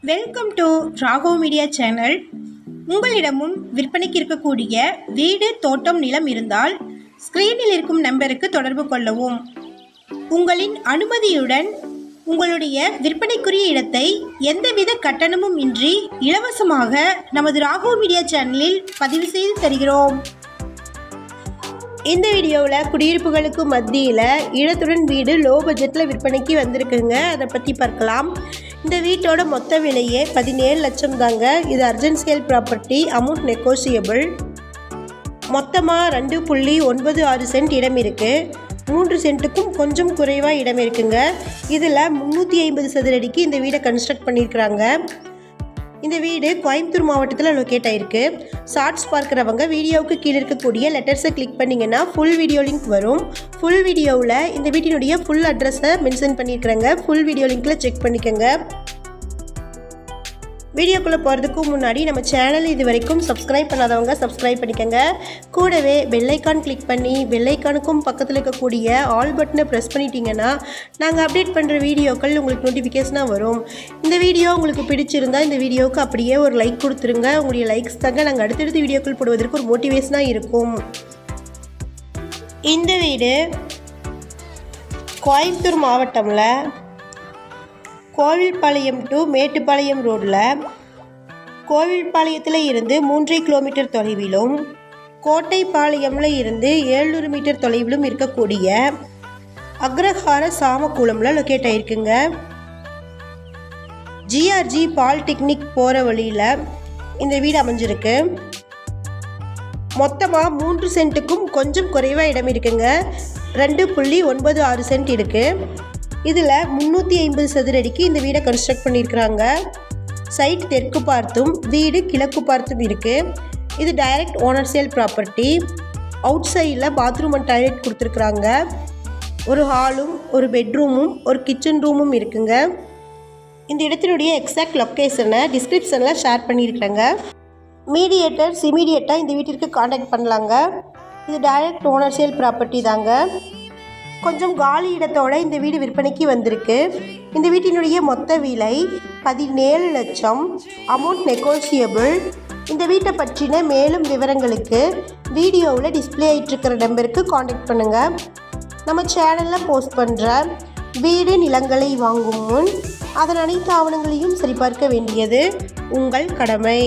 Welcome to Raghav media channel. உங்களிடமும் விற்பனைக்கு இருக்கக்கூடிய வீடு, தோட்டம், நிலம் இருந்தால் ஸ்க்ரீனில் இருக்கும் நம்பருக்கு தொடர்பு கொள்ளவும். உங்களின் அனுமதியுடன் உங்களுடைய விற்பனைக்குரிய இடத்தை எந்தவித கட்டணமும் இன்றி இலவசமாக நமது ராகவ் மீடியா சேனலில் பதிவு செய்து தருகிறோம். இந்த வீடியோவில் குடியிருப்புகளுக்கு மத்தியில் இடத்துடன் வீடு லோ பட்ஜெட்டில் விற்பனைக்கு வந்திருக்குங்க. அதை பற்றி பார்க்கலாம். இந்த வீட்டோட மொத்த விலையே 17 லட்சம் தாங்க. இது urgent sale property, amount negotiable. மொத்தமாக 2.96 சென்ட் இடம் இருக்குது. 3 சென்ட்டுக்கும் கொஞ்சம் குறைவாக இடம் இருக்குங்க. இதில் 350 சதுர அடிக்கு இந்த வீடை கன்ஸ்ட்ரக்ட் பண்ணியிருக்கிறாங்க. இந்த வீடு கோயம்புத்தூர் மாவட்டத்தில் லொக்கேட் ஆகிருக்கு. ஷார்ட்ஸ் பார்க்குறவங்க வீடியோவுக்கு கீழே இருக்கக்கூடிய லெட்டர்ஸை கிளிக் பண்ணிங்கன்னா ஃபுல் வீடியோ லிங்க் வரும். ஃபுல் வீடியோவில் இந்த வீட்டினுடைய ஃபுல் அட்ரஸை மென்ஷன் பண்ணியிருக்கிறாங்க. ஃபுல் வீடியோ லிங்க்கில் செக் பண்ணிக்கோங்க. வீடியோக்குள்ளே போகிறதுக்கு முன்னாடி நம்ம சேனல் இது வரைக்கும் சப்ஸ்கிரைப் பண்ணாதவங்க சப்ஸ்கிரைப் பண்ணிக்கோங்க. கூடவே பெல்லைக்கான் கிளிக் பண்ணி பெல்லைக்கானுக்கும் பக்கத்தில் இருக்கக்கூடிய ஆல் பட்டனை ப்ரெஸ் பண்ணிட்டீங்கன்னா நாங்கள் அப்டேட் பண்ணுற வீடியோக்கள் உங்களுக்கு நோட்டிஃபிகேஷனாக வரும். இந்த வீடியோ உங்களுக்கு பிடிச்சிருந்தால் இந்த வீடியோவுக்கு அப்படியே ஒரு லைக் கொடுத்துருங்க. உங்களுடைய லைக்ஸ் தாங்க நாங்கள் அடுத்தடுத்த வீடியோக்கள் போடுவதற்கு ஒரு மோட்டிவேஷனாக இருக்கும். இந்த வீடு கோயம்புத்தூர் மாவட்டமில் கோவில்பாளையம் டு மேட்டுப்பாளையம் ரோடில் கோவில்பாளையத்தில் இருந்து 3 கிலோமீட்டர் தொலைவிலும் கோட்டைப்பாளையமில் இருந்து 700 மீட்டர் தொலைவிலும் இருக்கக்கூடிய அக்ரஹார சாமக்குளமில் லொக்கேட் ஆகிருக்குங்க. ஜிஆர்ஜி பாலிடெக்னிக் போகிற வழியில் இந்த வீடு அமைஞ்சிருக்கு. மொத்தமாக 3 சென்ட்டுக்கும் கொஞ்சம் குறைவாக இடம் இருக்குங்க. 2.96 சென்ட் இருக்குது. இதில் 350 சதுர அடிக்கு இந்த வீடை கன்ஸ்ட்ரக்ட் பண்ணியிருக்கிறாங்க. சைட் தெற்கு பார்த்தும் வீடு கிழக்கு பார்த்தும் இருக்குது. இது direct owner sale property. Out சைடில் பாத்ரூம் அண்ட் டாய்லெட் கொடுத்துருக்குறாங்க. ஒரு ஹாலும் ஒரு பெட்ரூமும் ஒரு கிச்சன் ரூமும் இருக்குங்க. இந்த இடத்தினுடைய எக்ஸாக்ட் லொக்கேஷனை டிஸ்கிரிப்ஷனில் ஷேர் பண்ணியிருக்கிறாங்க. மீடியேட்டர்ஸ் இமீடியட்டாக இந்த வீட்டிற்கு காண்டாக்ட் பண்ணலாங்க. இது டைரக்ட் ஓனர் சேல் ப்ராப்பர்ட்டி தாங்க. கொஞ்சம் காலி இடத்தோட இந்த வீடு விற்பனைக்கு வந்திருக்கு. இந்த வீட்டினுடைய மொத்த விலை 17 லட்சம், அமௌண்ட் நெகோசியபிள். இந்த வீட்டை பற்றின மேலும் விவரங்களுக்கு வீடியோவில் டிஸ்பிளே ஆகிட்டுருக்கிற நம்பருக்கு காண்டாக்ட் பண்ணுங்கள். நம்ம சேனலில் போஸ்ட் பண்ணுற வீடு நிலங்களை வாங்கும் முன் அதன் அனைத்து ஆவணங்களையும் சரிபார்க்க வேண்டியது உங்கள் கடமை.